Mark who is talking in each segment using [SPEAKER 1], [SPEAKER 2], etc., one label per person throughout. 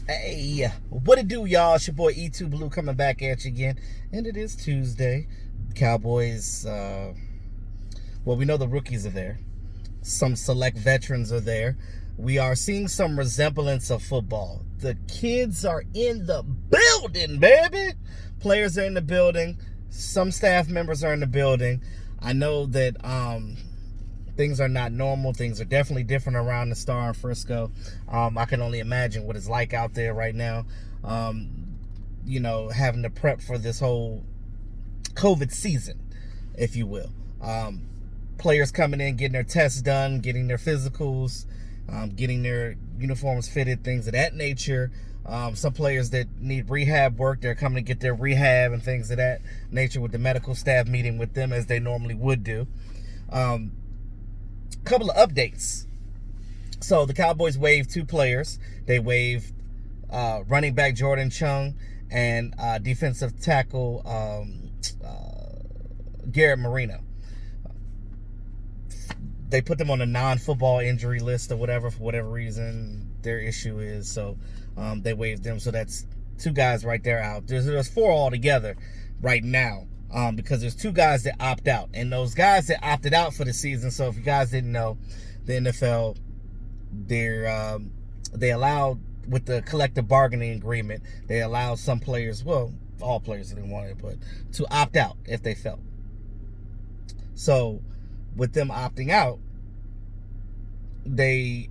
[SPEAKER 1] Hey, what it do, y'all? It's your boy E2 Blue coming back at you again. And it is Tuesday. Cowboys, well, we know the rookies are there. Some select veterans are there. We are seeing some resemblance of football. The kids are in the building, baby. Players are in the building. Some staff members are in the building. I know that things are not normal. Things are definitely different around the Star in Frisco. I can only imagine what it's like out there right now. Having to prep for this whole COVID season, if you will. Players coming in, getting their tests done, getting their physicals, getting their uniforms fitted, things of that nature. Some players that need rehab work, they're coming to get their rehab and things of that nature with the medical staff meeting with them as they normally would do. Couple of updates. So the Cowboys waived 2 players. They waived running back Jordan Chung and defensive tackle Garrett Marino. They put them on a non-football injury list or whatever, for whatever reason their issue is. So they waived them. So that's 2 guys right there out. There's 4 altogether right now. Because there's 2 guys that opt out. And those guys that opted out for the season, so if you guys didn't know, the NFL, they allowed, with the collective bargaining agreement, they allowed some players, well, all players didn't want it, but to opt out if they felt. So with them opting out, I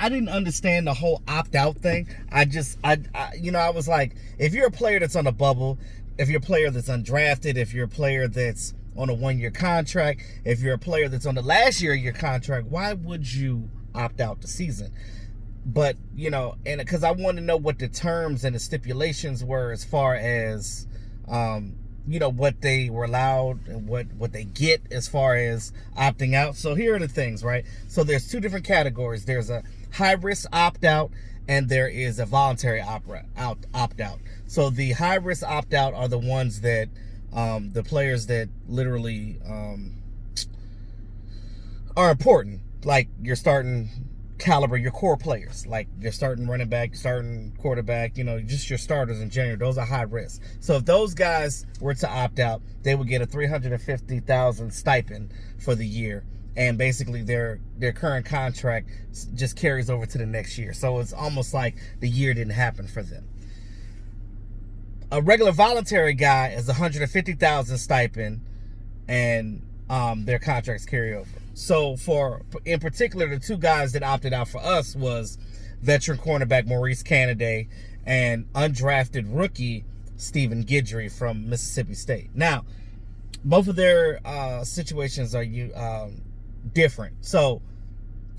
[SPEAKER 1] didn't understand the whole opt-out thing. I was like, if you're a player that's on a bubble, if you're a player that's undrafted, if you're a player that's on a 1-year contract, if you're a player that's on the last year of your contract, why would you opt out the season? But, and because I want to know what the terms and the stipulations were as far as, what they were allowed and what they get as far as opting out. So here are the things, right? So there's 2 different categories. There's a high-risk opt-out and there is a voluntary opt-out. So the high-risk opt-out are the ones that the players that literally are important, like your starting caliber, your core players, like your starting running back, starting quarterback, just your starters in general. Those are high risk. So if those guys were to opt out, they would get a $350,000 stipend for the year, and basically their current contract just carries over to the next year. So it's almost like the year didn't happen for them. A regular voluntary guy is $150,000 stipend, and their contracts carry over. So in particular, the 2 guys that opted out for us was veteran cornerback Maurice Canaday and undrafted rookie Stephen Guidry from Mississippi State. Now, both of their situations are different. So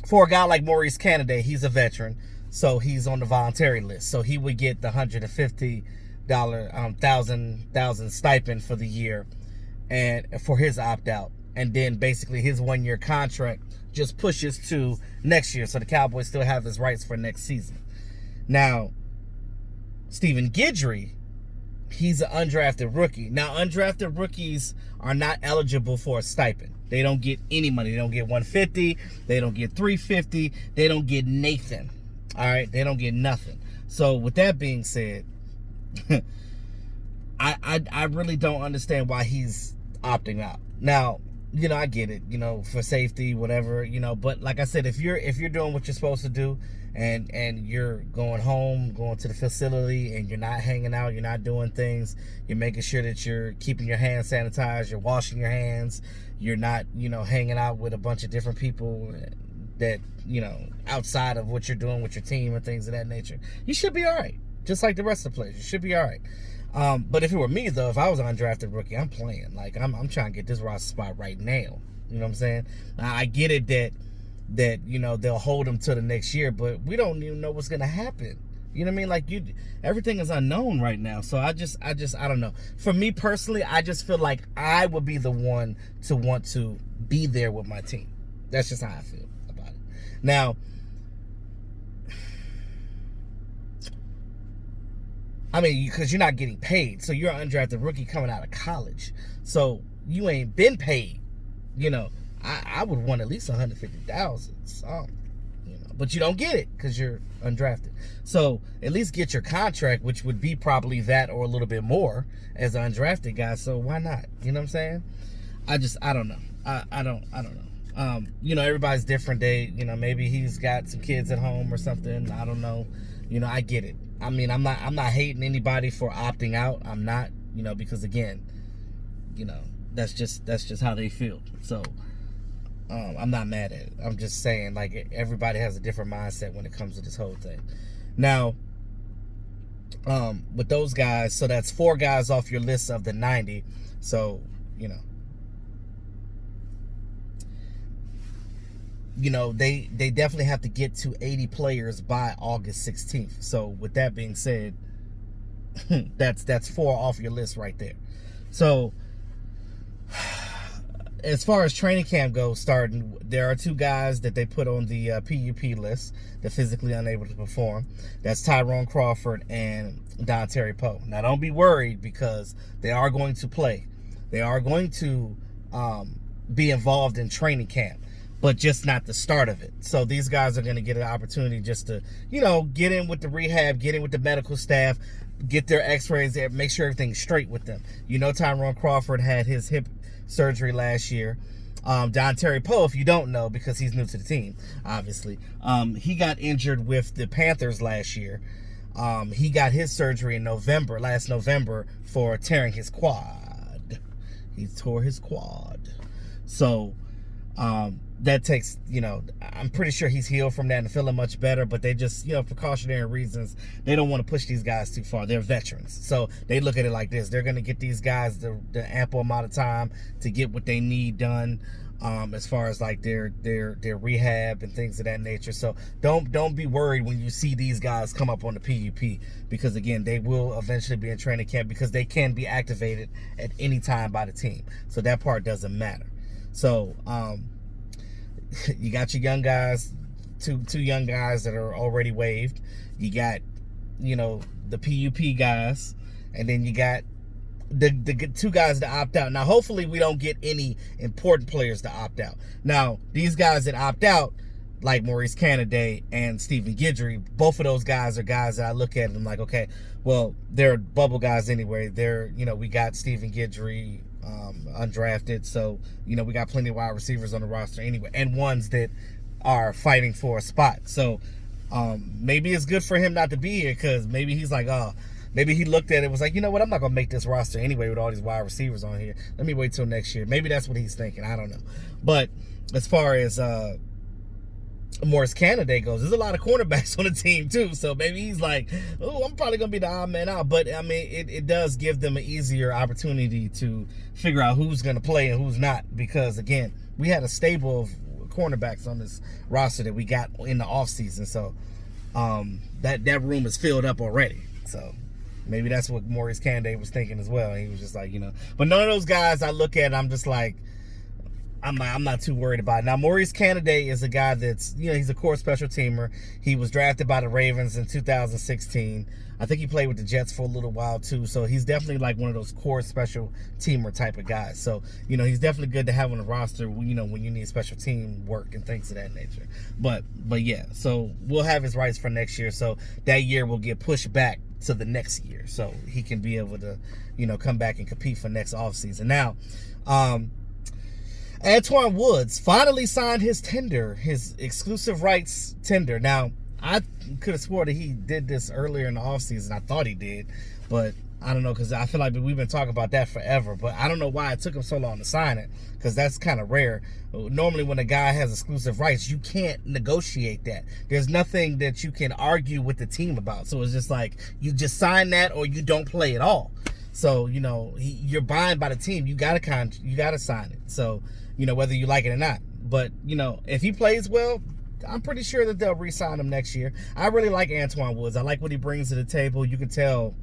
[SPEAKER 1] for a guy like Maurice Canaday, he's a veteran, so he's on the voluntary list. So he would get the $150,000 stipend for the year, and for his opt out. And then basically his 1-year contract just pushes to next year. So the Cowboys still have his rights for next season. Now, Stephen Guidry, he's an undrafted rookie. Now, undrafted rookies are not eligible for a stipend. They don't get any money. They don't get $150. They don't get $350. They don't get Nathan. All right? They don't get nothing. So with that being said, I really don't understand why he's opting out. Now, I get it, for safety, whatever, but like I said, if you're doing what you're supposed to do, and you're going home, going to the facility, and you're not hanging out, you're not doing things, you're making sure that you're keeping your hands sanitized, you're washing your hands, you're not, hanging out with a bunch of different people that, outside of what you're doing with your team and things of that nature, you should be all right. Just like the rest of the players, you should be all right. But if it were me, though, if I was an undrafted rookie, I'm playing. Like, I'm trying to get this roster spot right now. You know what I'm saying? Now, I get it that they'll hold them to the next year, but we don't even know what's going to happen. You know what I mean? Like, everything is unknown right now. So I don't know. For me personally, I just feel like I would be the one to want to be there with my team. That's just how I feel about it. Now, I mean, because you're not getting paid. So you're an undrafted rookie coming out of college. So you ain't been paid. I would want at least $150,000. But you don't get it because you're undrafted. So at least get your contract, which would be probably that or a little bit more as an undrafted guy. So why not? You know what I'm saying? I don't know. I don't know. Everybody's different. Maybe he's got some kids at home or something. I don't know. I get it. I mean, I'm not hating anybody for opting out. I'm not, because again, that's just how they feel. So I'm not mad at it. I'm just saying, like, everybody has a different mindset when it comes to this whole thing. Now, with those guys, so that's 4 guys off your list of the 90. So, they definitely have to get to 80 players by August 16th. So with that being said, that's 4 off your list right there. So as far as training camp goes, starting, there are 2 guys that they put on the PUP list, the physically unable to perform. That's Tyrone Crawford and Dontari Poe. Now, don't be worried, because they are going to play. They are going to be involved in training camp, but just not the start of it. So these guys are going to get an opportunity just to, get in with the rehab, get in with the medical staff, get their x-rays there, make sure everything's straight with them. Tyrone Crawford had his hip surgery last year. Dontari Poe, if you don't know, because he's new to the team, obviously, he got injured with the Panthers last year. He got his surgery in last November, for tearing his quad. He tore his quad. So, that takes, I'm pretty sure he's healed from that and feeling much better, but they just, precautionary reasons, they don't want to push these guys too far. They're veterans. So they look at it like this. They're going to get these guys the ample amount of time to get what they need done, as far as like their rehab and things of that nature. So don't be worried when you see these guys come up on the PUP, because again, they will eventually be in training camp, because they can be activated at any time by the team. So that part doesn't matter. So, you got your young guys, two young guys that are already waived. You got, the PUP guys, and then you got the 2 guys that opt out. Now, hopefully we don't get any important players to opt out. Now, these guys that opt out, like Maurice Canaday and Stephen Guidry, both of those guys are guys that I look at and I'm like, okay, well, they're bubble guys anyway. They're, we got Stephen Guidry, undrafted, so we got plenty of wide receivers on the roster anyway, and ones that are fighting for a spot. So maybe it's good for him not to be here, because maybe he's like, maybe he looked at it, was like, you know what, I'm not gonna make this roster anyway with all these wide receivers on here. Let me wait till next year. Maybe that's what he's thinking. I don't know. But as far as Maurice Canaday goes, there's a lot of cornerbacks on the team too, so maybe he's like, oh, I'm probably gonna be the odd man out. But I mean, it does give them an easier opportunity to figure out who's gonna play and who's not, because again, we had a stable of cornerbacks on this roster that we got in the offseason. So that room is filled up already. So maybe that's what Maurice Canaday was thinking as well. He was just like, but none of those guys I look at, I'm just like, I'm not too worried about it. Now, Maurice Canaday is a guy that's, he's a core special teamer. He was drafted by the Ravens in 2016. I think he played with the Jets for a little while too. So he's definitely like one of those core special teamer type of guys. So, he's definitely good to have on the roster, when you need special team work and things of that nature. But yeah, so we'll have his rights for next year. So that year will get pushed back to the next year, so he can be able to, come back and compete for next offseason. Now, Antoine Woods finally signed his tender, his exclusive rights tender. Now, I could have swore that he did this earlier in the offseason. I thought he did, but I don't know, because I feel like we've been talking about that forever. But I don't know why it took him so long to sign it, because that's kind of rare. Normally, when a guy has exclusive rights, you can't negotiate that. There's nothing that you can argue with the team about. So it's just like, you just sign that or you don't play at all. So, you're buying by the team. You got to sign it. So, whether you like it or not. But, if he plays well, I'm pretty sure that they'll re-sign him next year. I really like Antoine Woods. I like what he brings to the table. You can tell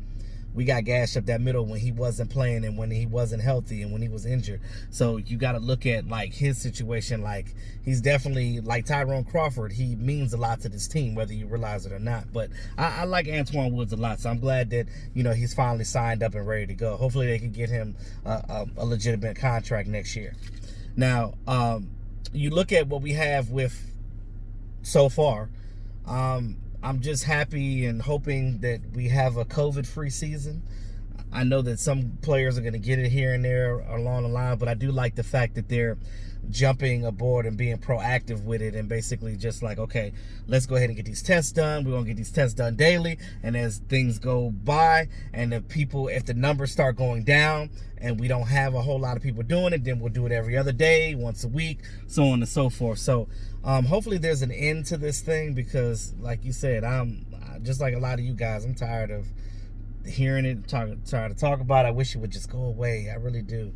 [SPEAKER 1] we got gashed up that middle when he wasn't playing and when he wasn't healthy and when he was injured. So you got to look at, like, his situation. Like, he's definitely, like Tyrone Crawford, he means a lot to this team, whether you realize it or not. But I like Antoine Woods a lot, so I'm glad that, he's finally signed up and ready to go. Hopefully they can get him a legitimate contract next year. Now, you look at what we have with so far. I'm just happy and hoping that we have a COVID-free season. I know that some players are going to get it here and there along the line, but I do like the fact that they're jumping aboard and being proactive with it, and basically just like, okay, let's go ahead and get these tests done. We're going to get these tests done daily, and as things go by and if the numbers start going down and we don't have a whole lot of people doing it, then we'll do it every other day, once a week, so on and so forth. So hopefully there's an end to this thing, because like you said, I'm just like a lot of you guys, I'm tired of hearing it, tired to talk about it. I wish it would just go away. I really do.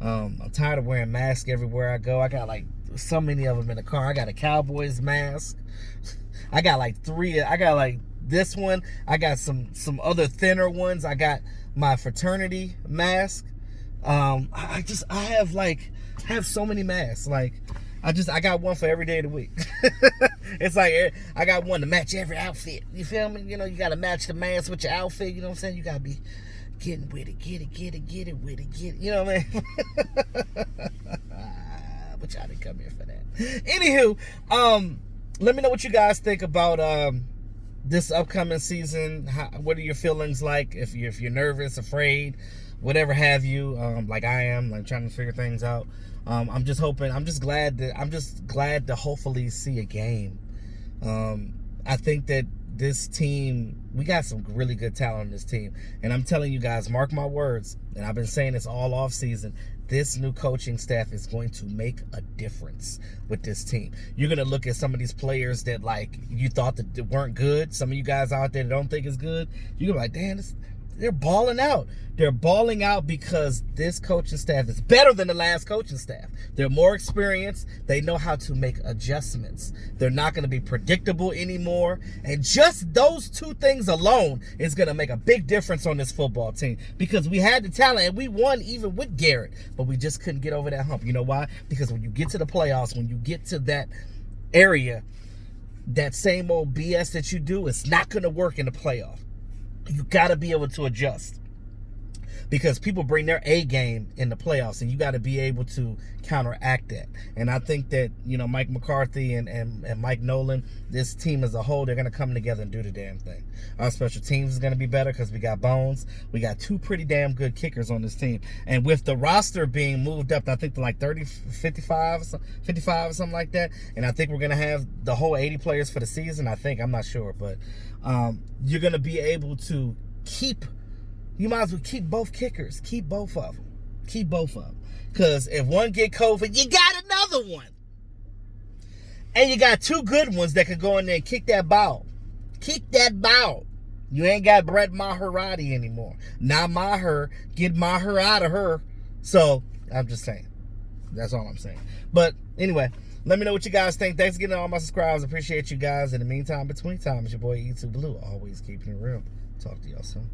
[SPEAKER 1] I'm tired of wearing masks everywhere I go. I got like so many of them in the car. I got a Cowboys mask. I got like 3. I got like this one. I got some other thinner ones. I got my fraternity mask. I have so many masks. Like I got one for every day of the week. It's like I got one to match every outfit. You feel me? You know, you gotta match the mask with your outfit. You know what I'm saying? You gotta be getting with it, get it with it. You know what I mean? But y'all didn't come here for that. Anywho, let me know what you guys think about this upcoming season. What are your feelings like? If you're nervous, afraid, whatever have you, like I am, like trying to figure things out. I'm just glad to hopefully see a game. I think that this team, we got some really good talent on this team. And I'm telling you guys, mark my words, and I've been saying this all off season, this new coaching staff is going to make a difference with this team. You're going to look at some of these players that like you thought that they weren't good. Some of you guys out there that don't think it's good. You're going to be like, damn, they're balling out. They're balling out because this coaching staff is better than the last coaching staff. They're more experienced. They know how to make adjustments. They're not going to be predictable anymore. And just those two things alone is going to make a big difference on this football team, because we had the talent and we won even with Garrett, but we just couldn't get over that hump. You know why? Because when you get to the playoffs, when you get to that area, that same old BS that you do, it's not going to work in the playoff. You got to be able to adjust, because people bring their A game in the playoffs, and you got to be able to counteract that. And I think that, you know, Mike McCarthy and Mike Nolan, this team as a whole, they're going to come together and do the damn thing. Our special teams is going to be better because we got Bones. We got 2 pretty damn good kickers on this team. And with the roster being moved up, I think to like 55 or something like that. And I think we're going to have the whole 80 players for the season. I'm not sure. But you're going to be able to you might as well keep both kickers. Keep both of them. Because if one get COVID, you got another one. And you got 2 good ones that can go in there and kick that ball. You ain't got Brett Maherati anymore. Now Maher, get Maher out of her. So, I'm just saying. That's all I'm saying. But, anyway, let me know what you guys think. Thanks for getting all my subscribers. Appreciate you guys. In the meantime, between time, it's your boy E2 Blue. Always keeping it real. Talk to y'all soon.